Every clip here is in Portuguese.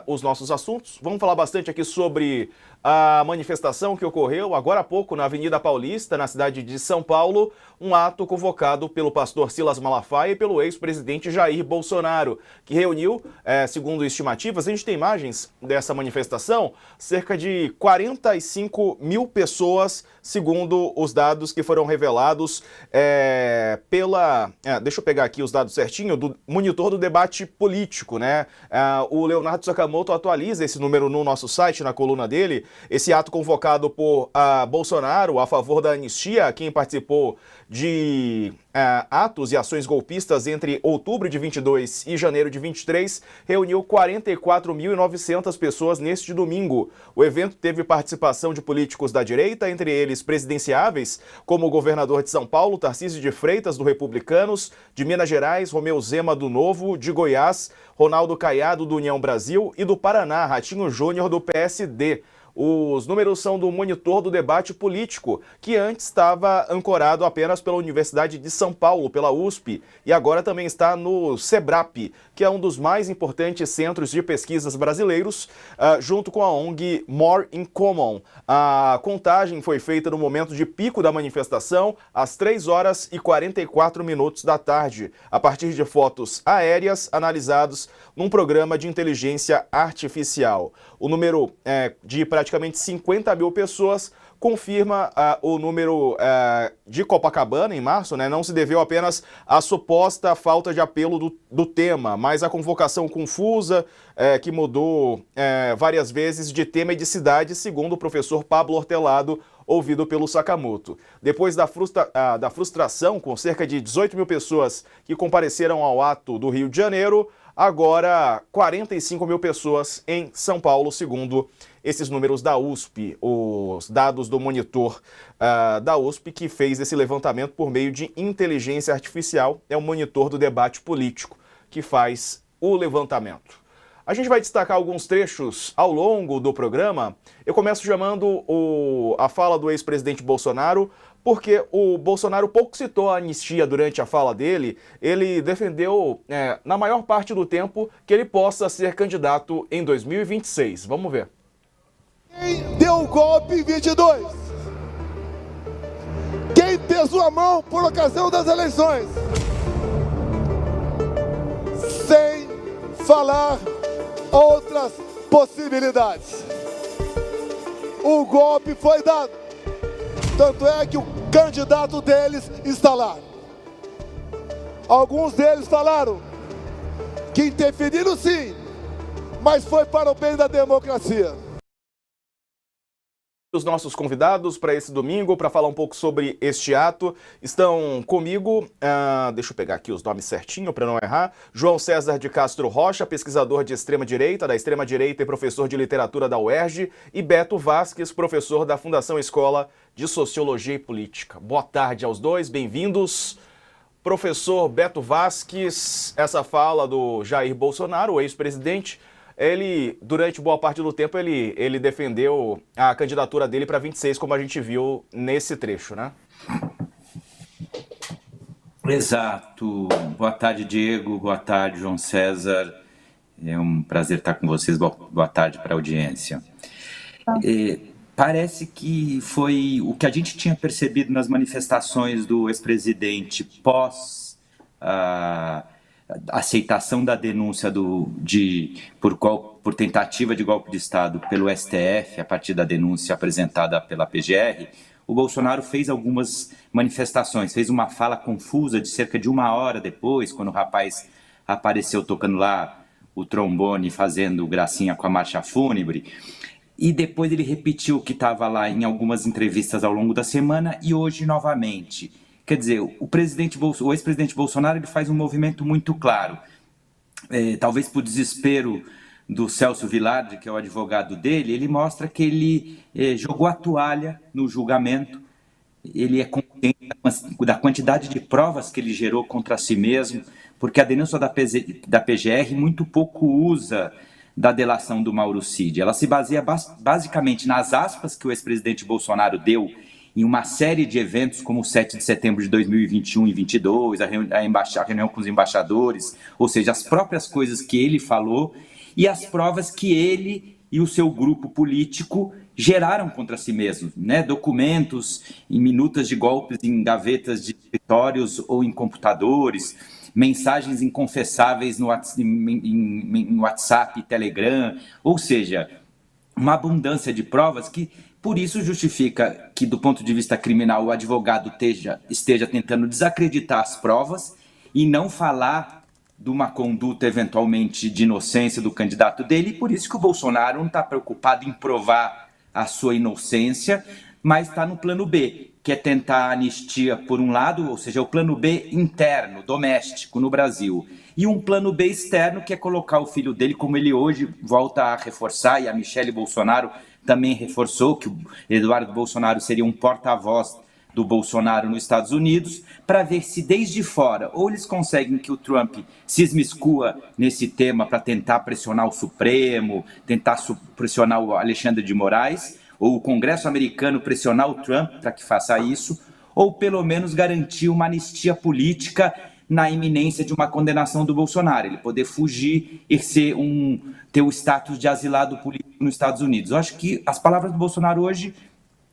Os nossos assuntos. Vamos falar bastante aqui sobre a manifestação que ocorreu agora há pouco na Avenida Paulista, na cidade de São Paulo, um ato convocado pelo pastor Silas Malafaia e pelo ex-presidente Jair Bolsonaro, que reuniu, segundo estimativas, a gente tem imagens dessa manifestação, cerca de 45 mil pessoas, segundo os dados que foram revelados deixa eu pegar aqui os dados certinho, do monitor do debate político, né? O Leonardo Sakamoto atualiza esse número no nosso site, na coluna dele. Esse ato convocado por Bolsonaro a favor da anistia, quem participou de atos e ações golpistas entre outubro de 22 e janeiro de 23, reuniu 44.900 pessoas neste domingo. O evento teve participação de políticos da direita, entre eles presidenciáveis, como o governador de São Paulo, Tarcísio de Freitas, do Republicanos, de Minas Gerais, Romeu Zema, do Novo, de Goiás, Ronaldo Caiado, do União Brasil, e do Paraná, Ratinho Júnior, do PSD. Os números são do monitor do debate político, que antes estava ancorado apenas pela Universidade de São Paulo, pela USP, e agora também está no SEBRAP, que é um dos mais importantes centros de pesquisas brasileiros, junto com a ONG More in Common. A contagem foi feita no momento de pico da manifestação, às 3 horas e 44 minutos da tarde, a partir de fotos aéreas analisados num programa de inteligência artificial. O número de praticamente 50 mil pessoas confirma o número de Copacabana em março, né? Não se deveu apenas à suposta falta de apelo do tema, mas à convocação confusa que mudou várias vezes de tema e de cidade, segundo o professor Pablo Hortelado, ouvido pelo Sakamoto. Depois da frustração com cerca de 18 mil pessoas que compareceram ao ato do Rio de Janeiro, agora 45 mil pessoas em São Paulo, segundo esses números da USP, os dados do monitor da USP, que fez esse levantamento por meio de inteligência artificial. É o monitor do debate político que faz o levantamento. A gente vai destacar alguns trechos ao longo do programa. Eu começo chamando a fala do ex-presidente Bolsonaro, porque o Bolsonaro pouco citou a anistia durante a fala dele. Ele defendeu, na maior parte do tempo, que ele possa ser candidato em 2026. Vamos ver. Quem deu o golpe em 22? Quem pesou a mão por ocasião das eleições? Sem falar outras possibilidades. O golpe foi dado. Tanto é que o candidato deles está lá. Alguns deles falaram que interferiram sim, mas foi para o bem da democracia. Os nossos convidados para esse domingo, para falar um pouco sobre este ato, estão comigo, deixa eu pegar aqui os nomes certinho para não errar, João César de Castro Rocha, pesquisador de extrema-direita, da extrema-direita e professor de literatura da UERJ, e Beto Vasques, professor da Fundação Escola de Sociologia e Política. Boa tarde aos dois, bem-vindos. Professor Beto Vasques, essa fala do Jair Bolsonaro, o ex-presidente, ele, durante boa parte do tempo, ele defendeu a candidatura dele para 26, como a gente viu nesse trecho, né? Exato. Boa tarde, Diego. Boa tarde, João César. É um prazer estar com vocês. Boa tarde para a audiência. Parece que foi o que a gente tinha percebido nas manifestações do ex-presidente pós aceitação da denúncia por tentativa de golpe de Estado pelo STF, a partir da denúncia apresentada pela PGR. O Bolsonaro fez algumas manifestações, fez uma fala confusa de cerca de 1 hora depois, quando o rapaz apareceu tocando lá o trombone, fazendo gracinha com a marcha fúnebre, e depois ele repetiu o que estava lá em algumas entrevistas ao longo da semana e hoje novamente. Quer dizer, o ex-presidente Bolsonaro ele faz um movimento muito claro, talvez por desespero do Celso Vilardi, que é o advogado dele, ele mostra que ele jogou a toalha no julgamento, ele é consciente da quantidade de provas que ele gerou contra si mesmo, porque a denúncia da PGR muito pouco usa da delação do Mauro Cid. Ela se baseia basicamente nas aspas que o ex-presidente Bolsonaro deu em uma série de eventos, como o 7 de setembro de 2021 e 2022, a reunião com os embaixadores, ou seja, as próprias coisas que ele falou, e as provas que ele e o seu grupo político geraram contra si mesmos, né? Documentos em minutas de golpes em gavetas de escritórios ou em computadores, mensagens inconfessáveis no WhatsApp e Telegram, ou seja, uma abundância de provas que, por isso, justifica que, do ponto de vista criminal, o advogado esteja tentando desacreditar as provas e não falar de uma conduta eventualmente de inocência do candidato dele, e por isso que o Bolsonaro não está preocupado em provar a sua inocência, mas está no plano B, que é tentar a anistia por um lado, ou seja, o plano B interno, doméstico, no Brasil, e um plano B externo, que é colocar o filho dele, como ele hoje volta a reforçar, e a Michele Bolsonaro também reforçou, que o Eduardo Bolsonaro seria um porta-voz do Bolsonaro nos Estados Unidos, para ver se desde fora, ou eles conseguem que o Trump se esmiscua nesse tema para tentar pressionar o Supremo, tentar pressionar o Alexandre de Moraes, ou o Congresso americano pressionar o Trump para que faça isso, ou pelo menos garantir uma anistia política na iminência de uma condenação do Bolsonaro, ele poder fugir e ter o status de asilado político nos Estados Unidos. Eu acho que as palavras do Bolsonaro hoje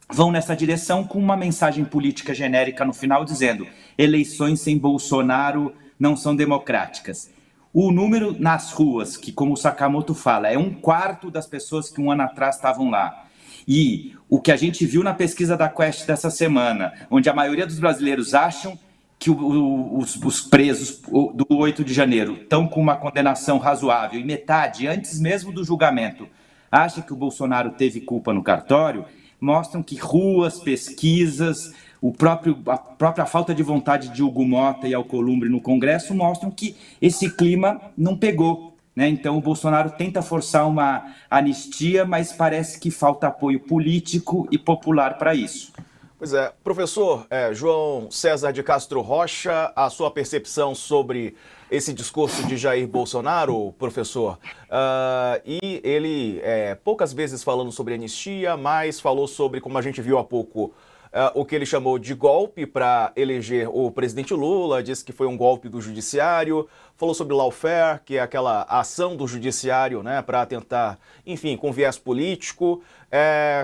vão nessa direção, com uma mensagem política genérica no final dizendo: eleições sem Bolsonaro não são democráticas. O número nas ruas, que, como o Sakamoto fala, é 1/4 das pessoas que um ano atrás estavam lá. E o que a gente viu na pesquisa da Quest dessa semana, onde a maioria dos brasileiros acham que os presos do 8 de janeiro estão com uma condenação razoável, e metade, antes mesmo do julgamento, acha que o Bolsonaro teve culpa no cartório, mostram que ruas, pesquisas, a própria falta de vontade de Hugo Mota e Alcolumbre no Congresso mostram que esse clima não pegou, né? Então o Bolsonaro tenta forçar uma anistia, mas parece que falta apoio político e popular para isso. Pois é, professor João César de Castro Rocha, a sua percepção sobre esse discurso de Jair Bolsonaro, professor, e ele poucas vezes falando sobre anistia, mas falou sobre, como a gente viu há pouco, o que ele chamou de golpe para eleger o presidente Lula, disse que foi um golpe do judiciário, falou sobre lawfare, que é aquela ação do judiciário, né, para tentar, enfim, com viés político,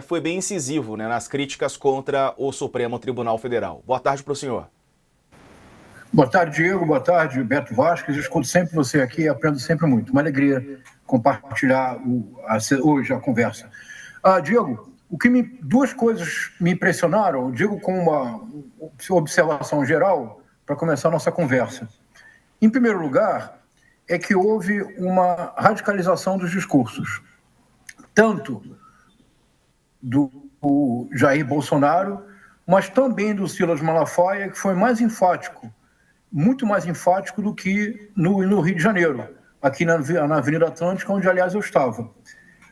foi bem incisivo, né, nas críticas contra o Supremo Tribunal Federal. Boa tarde para o senhor. Boa tarde, Diego. Boa tarde, Beto Vasquez. Eu escuto sempre você aqui e aprendo sempre muito. Uma alegria compartilhar hoje a conversa. Diego, duas coisas me impressionaram, eu digo com uma observação geral, para começar a nossa conversa. Em primeiro lugar, é que houve uma radicalização dos discursos, tanto do Jair Bolsonaro, mas também do Silas Malafaia, que foi mais enfático, muito mais enfático do que no Rio de Janeiro, aqui na Avenida Atlântica, onde, aliás, eu estava.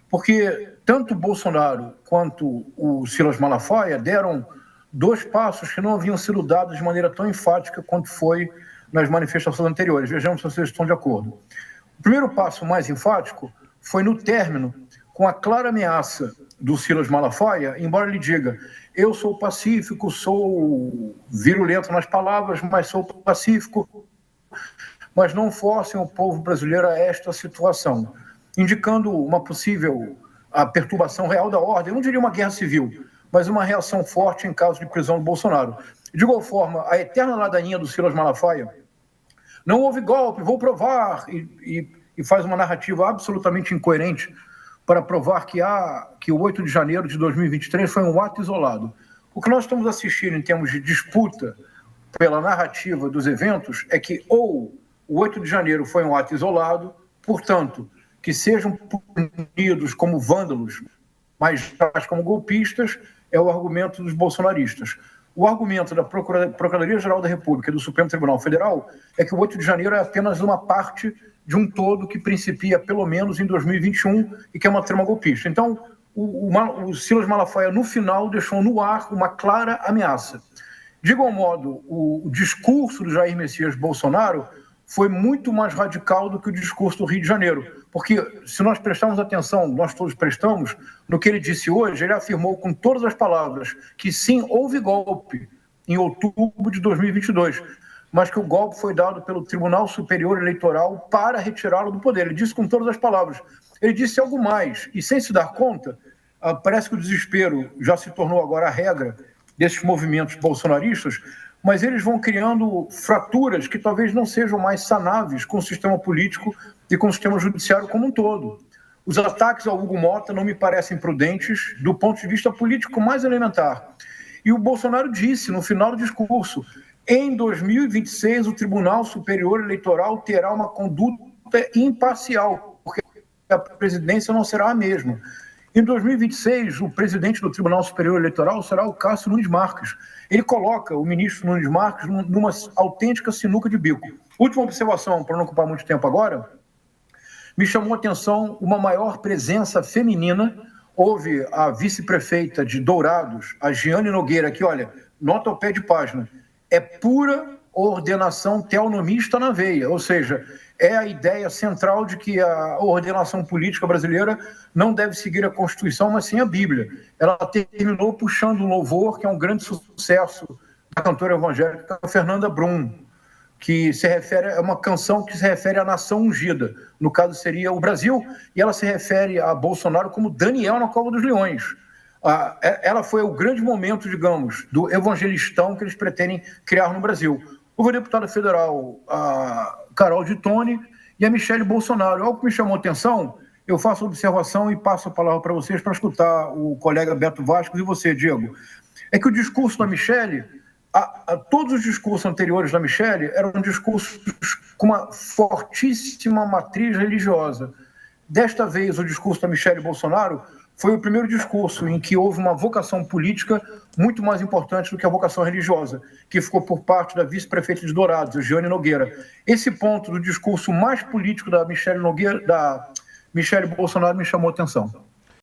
Porque tanto o Bolsonaro quanto o Silas Malafaia deram dois passos que não haviam sido dados de maneira tão enfática quanto foi nas manifestações anteriores. Vejamos se vocês estão de acordo. O primeiro passo mais enfático foi no término, com a clara ameaça do Silas Malafaia, embora ele diga: eu sou pacífico, sou virulento nas palavras, mas sou pacífico, mas não forcem o povo brasileiro a esta situação, indicando uma possível perturbação real da ordem. Eu não diria uma guerra civil, mas uma reação forte em caso de prisão do Bolsonaro. De igual forma, a eterna ladainha do Silas Malafaia: não houve golpe, vou provar, e faz uma narrativa absolutamente incoerente para provar que o 8 de janeiro de 2023 foi um ato isolado. O que nós estamos assistindo em termos de disputa pela narrativa dos eventos é que ou o 8 de janeiro foi um ato isolado, portanto, que sejam punidos como vândalos, mas como golpistas, é o argumento dos bolsonaristas. O argumento da Procuradoria-Geral da República e do Supremo Tribunal Federal é que o 8 de janeiro é apenas uma parte de um todo que principia pelo menos em 2021 e que é uma trama golpista. Então, o Silas Malafaia, no final, deixou no ar uma clara ameaça. De igual modo, o discurso do Jair Messias Bolsonaro foi muito mais radical do que o discurso do Rio de Janeiro. Porque, se nós prestarmos atenção, nós todos prestamos, no que ele disse hoje, ele afirmou com todas as palavras que sim, houve golpe em outubro de 2022. mas que o golpe foi dado pelo Tribunal Superior Eleitoral para retirá-lo do poder. Ele disse com todas as palavras. Ele disse algo mais, e sem se dar conta, parece que o desespero já se tornou agora a regra desses movimentos bolsonaristas, mas eles vão criando fraturas que talvez não sejam mais sanáveis com o sistema político e com o sistema judiciário como um todo. Os ataques ao Hugo Mota não me parecem prudentes do ponto de vista político mais elementar. E o Bolsonaro disse no final do discurso: em 2026 o Tribunal Superior Eleitoral terá uma conduta imparcial, porque a presidência não será a mesma. Em 2026, o presidente do Tribunal Superior Eleitoral será o Cássio Nunes Marques. Ele coloca o ministro Nunes Marques numa autêntica sinuca de bico. Última observação, para não ocupar muito tempo agora, me chamou a atenção uma maior presença feminina. Houve a vice-prefeita de Dourados, a Giane Nogueira, que, olha, nota ao pé de página, é pura ordenação teonomista na veia, ou seja, é a ideia central de que a ordenação política brasileira não deve seguir a Constituição, mas sim a Bíblia. Ela terminou puxando um louvor que é um grande sucesso da cantora evangélica Fernanda Brum, que se refere a uma canção que se refere à nação ungida, no caso seria o Brasil, e ela se refere a Bolsonaro como Daniel na Cova dos Leões. Ela foi o grande momento, digamos, do evangelistão que eles pretendem criar no Brasil. Houve a deputada federal, a Carol de Tone, e a Michele Bolsonaro. Algo que me chamou a atenção, eu faço a observação e passo a palavra para vocês para escutar o colega Beto Vasco e você, Diego, é que o discurso da Michele, todos os discursos anteriores da Michele eram discursos com uma fortíssima matriz religiosa. Desta vez, o discurso da Michele Bolsonaro foi o primeiro discurso em que houve uma vocação política muito mais importante do que a vocação religiosa, que ficou por parte da vice-prefeita de Dourados, a Giane Nogueira. Esse ponto do discurso mais político da Michele Bolsonaro me chamou a atenção.